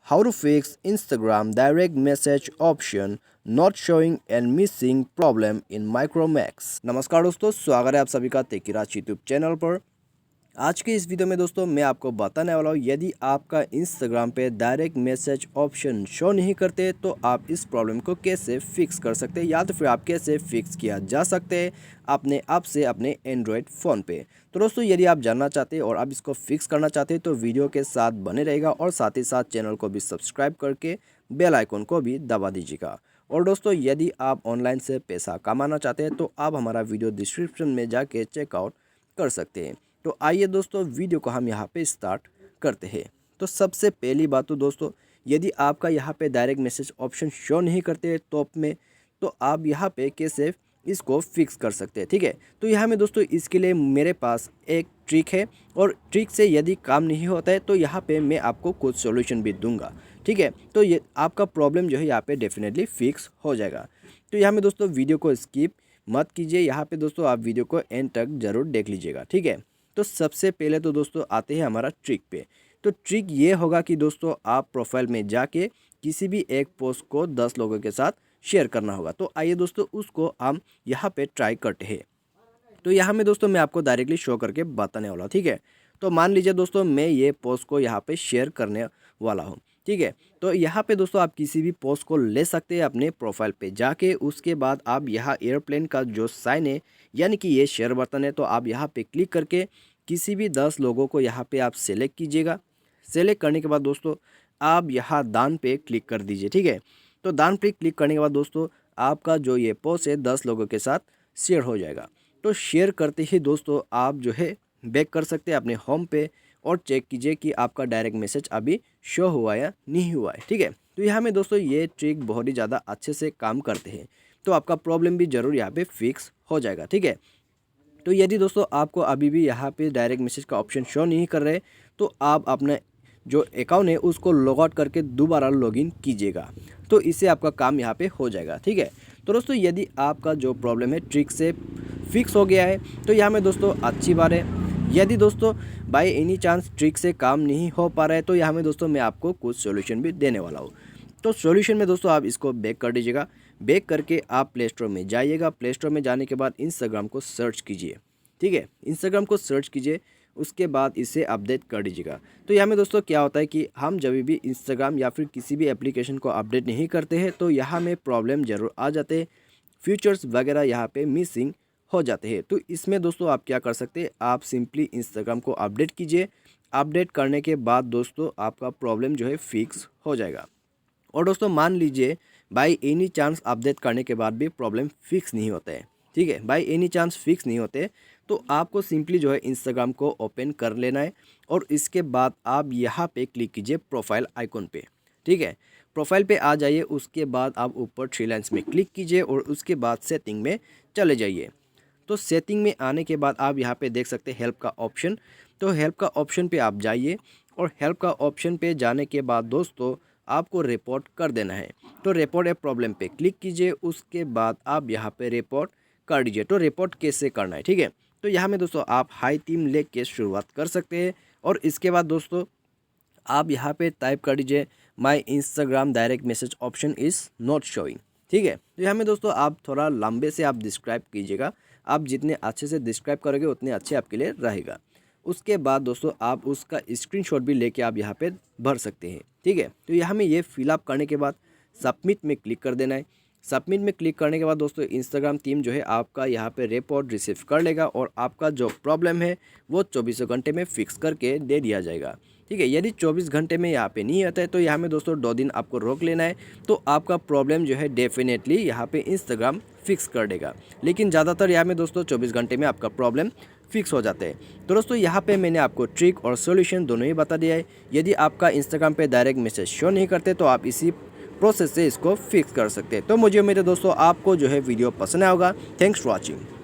How to fix Instagram direct message option not showing and missing problem in Micromax। नमस्कार दोस्तों, स्वागत है आप सभी का तेकिराज यूट्यूब चैनल पर। आज के इस वीडियो में दोस्तों मैं आपको बताने वाला हूँ, यदि आपका इंस्टाग्राम पे डायरेक्ट मैसेज ऑप्शन शो नहीं करते तो आप इस प्रॉब्लम को कैसे फिक्स कर सकते हैं या तो फिर आप कैसे फिक्स किया जा सकते हैं अपने आप से अपने एंड्रॉयड फ़ोन पे। तो दोस्तों यदि आप जानना चाहते हैं और आप इसको फिक्स करना चाहते हैं तो वीडियो के साथ बने रहेगा और साथ ही साथ चैनल को भी सब्सक्राइब करके बेल आइकन को भी दबा दीजिएगा। और दोस्तों यदि आप ऑनलाइन से पैसा कमाना चाहते हैं तो आप हमारा वीडियो डिस्क्रिप्शन में जाके चेकआउट कर सकते हैं। तो आइए दोस्तों वीडियो को हम यहाँ पे स्टार्ट करते हैं। तो सबसे पहली बात तो दोस्तों, यदि आपका यहाँ पे डायरेक्ट मैसेज ऑप्शन शो नहीं करते टॉप में तो आप यहाँ पे कैसे इसको फिक्स कर सकते हैं। ठीक है, तो यहाँ में दोस्तों इसके लिए मेरे पास एक ट्रिक है और ट्रिक से यदि काम नहीं होता है तो यहाँ पे मैं आपको कुछ सॉल्यूशन भी दूंगा। ठीक है, तो ये आपका प्रॉब्लम जो है यहाँ पे डेफिनेटली फिक्स हो जाएगा। तो यहाँ में दोस्तों वीडियो को स्किप मत कीजिए, यहाँ पे दोस्तों आप वीडियो को एंड तक ज़रूर देख लीजिएगा। ठीक है, तो सबसे पहले तो दोस्तों आते हैं हमारा ट्रिक पे। तो ट्रिक ये होगा कि दोस्तों आप प्रोफाइल में जाके किसी भी एक पोस्ट को 10 लोगों के साथ शेयर करना होगा। तो आइए दोस्तों उसको हम यहाँ पे ट्राई करते हैं। तो यहाँ में दोस्तों मैं आपको डायरेक्टली शो करके बताने वाला हूँ। ठीक है, तो मान लीजिए दोस्तों मैं ये पोस्ट को यहाँ पे शेयर करने वाला हूँ। ठीक है, तो यहाँ पे दोस्तों आप किसी भी पोस्ट को ले सकते हैं अपने प्रोफाइल पे जाके। उसके बाद आप यहाँ एयरप्लेन का जो साइन है यानी कि ये शेयर बटन है, तो आप यहाँ पे क्लिक करके किसी भी 10 लोगों को यहाँ पे आप सेलेक्ट कीजिएगा। सेलेक्ट करने के बाद दोस्तों आप यहाँ दान पे क्लिक कर दीजिए। ठीक है, तो दान पे क्लिक करने के बाद दोस्तों आपका जो ये पोस्ट है 10 लोगों के साथ शेयर हो जाएगा। तो शेयर करते ही दोस्तों आप जो है बैक कर सकते हैं अपने होम पे और चेक कीजिए कि आपका डायरेक्ट मैसेज अभी शो हुआ या नहीं हुआ है। ठीक है, तो यहाँ में दोस्तों ये ट्रिक बहुत ही ज़्यादा अच्छे से काम करते हैं, तो आपका प्रॉब्लम भी ज़रूर यहाँ पे फिक्स हो जाएगा। ठीक है, तो यदि दोस्तों आपको अभी भी यहाँ पे डायरेक्ट मैसेज का ऑप्शन शो नहीं कर रहे तो आप अपने जो अकाउंट है उसको लॉग आउट करके दोबारा लॉगिन कीजिएगा, तो इससे आपका काम यहाँ पे हो जाएगा। ठीक है, तो दोस्तों यदि आपका जो प्रॉब्लम है ट्रिक से फिक्स हो गया है तो यहाँ में दोस्तों अच्छी बात है। यदि दोस्तों बाय एनी चांस ट्रिक से काम नहीं हो पा रहा है तो यहाँ में दोस्तों मैं आपको कुछ सॉल्यूशन भी देने वाला हूँ। तो सॉल्यूशन में दोस्तों आप इसको बैक कर दीजिएगा। बैक करके आप प्ले स्टोर में जाइएगा। प्ले स्टोर में जाने के बाद इंस्टाग्राम को सर्च कीजिए। ठीक है, इंस्टाग्राम को सर्च कीजिए, उसके बाद इसे अपडेट कर दीजिएगा। तो यहाँ में दोस्तों क्या होता है कि हम जब भी इंस्टाग्राम या फिर किसी भी एप्लीकेशन को अपडेट नहीं करते हैं तो यहाँ में प्रॉब्लम ज़रूर आ जाते हैं, फीचर्स वगैरह यहाँ पे मिसिंग हो जाते हैं। तो इसमें दोस्तों आप क्या कर सकते हैं, आप सिंपली इंस्टाग्राम को अपडेट कीजिए। अपडेट करने के बाद दोस्तों आपका प्रॉब्लम जो है फिक्स हो जाएगा। और दोस्तों मान लीजिए बाय एनी चांस अपडेट करने के बाद भी प्रॉब्लम फिक्स नहीं होता है। ठीक है, बाय एनी चांस फिक्स नहीं होते तो आपको सिंपली जो है इंस्टाग्राम को ओपन कर लेना है और इसके बाद आप यहाँ पे क्लिक कीजिए प्रोफाइल आइकॉन पे। ठीक है, प्रोफाइल पे आ जाइए, उसके बाद आप ऊपर 3 लाइन्स में क्लिक कीजिए और उसके बाद सेटिंग में चले जाइए। तो सेटिंग में आने के बाद आप यहाँ पे देख सकते हैं हेल्प का ऑप्शन। तो हेल्प का ऑप्शन पे आप जाइए और हेल्प का ऑप्शन पे जाने के बाद दोस्तों आपको रिपोर्ट कर देना है। तो रिपोर्ट ए प्रॉब्लम पे क्लिक कीजिए, उसके बाद आप यहाँ पे रिपोर्ट कर दीजिए। तो रिपोर्ट कैसे करना है, ठीक है, तो यहाँ में दोस्तों आप हाई टीम लेख के शुरुआत कर सकते हैं और इसके बाद दोस्तों आप यहाँ पे टाइप कर दीजिए my Instagram direct message option is not showing. ठीक है, तो यहाँ में दोस्तों आप थोड़ा लंबे से आप डिस्क्राइब कीजिएगा। आप जितने अच्छे से डिस्क्राइब करोगे उतने अच्छे आपके लिए रहेगा। उसके बाद दोस्तों आप उसका स्क्रीनशॉट भी लेके आप यहाँ पे भर सकते हैं। ठीक है, तो यहाँ में ये फिलअप करने के बाद सबमिट में क्लिक कर देना है। सबमिट में क्लिक करने के बाद दोस्तों इंस्टाग्राम टीम जो है आपका यहाँ पे रिपोर्ट रिसीव कर लेगा और आपका जो प्रॉब्लम है वो 24 घंटे में फिक्स करके दे दिया जाएगा। ठीक है, यदि 24 घंटे में यहाँ पे नहीं आता है तो यहाँ में दोस्तों 2 दिन आपको रोक लेना है, तो आपका प्रॉब्लम जो है डेफिनेटली यहाँ पे इंस्टाग्राम फिक्स कर देगा। लेकिन ज़्यादातर यहाँ में दोस्तों 24 घंटे में आपका प्रॉब्लम फिक्स हो जाते हैं। तो दोस्तों यहाँ पे मैंने आपको ट्रिक और सॉल्यूशन दोनों ही बता दिया है। यदि आपका इंस्टाग्राम पे डायरेक्ट मैसेज शो नहीं करते तो आप इसी प्रोसेस से इसको फिक्स कर सकते हैं। तो मुझे उम्मीद है दोस्तों आपको जो है वीडियो पसंद आया होगा। Thanks for watching.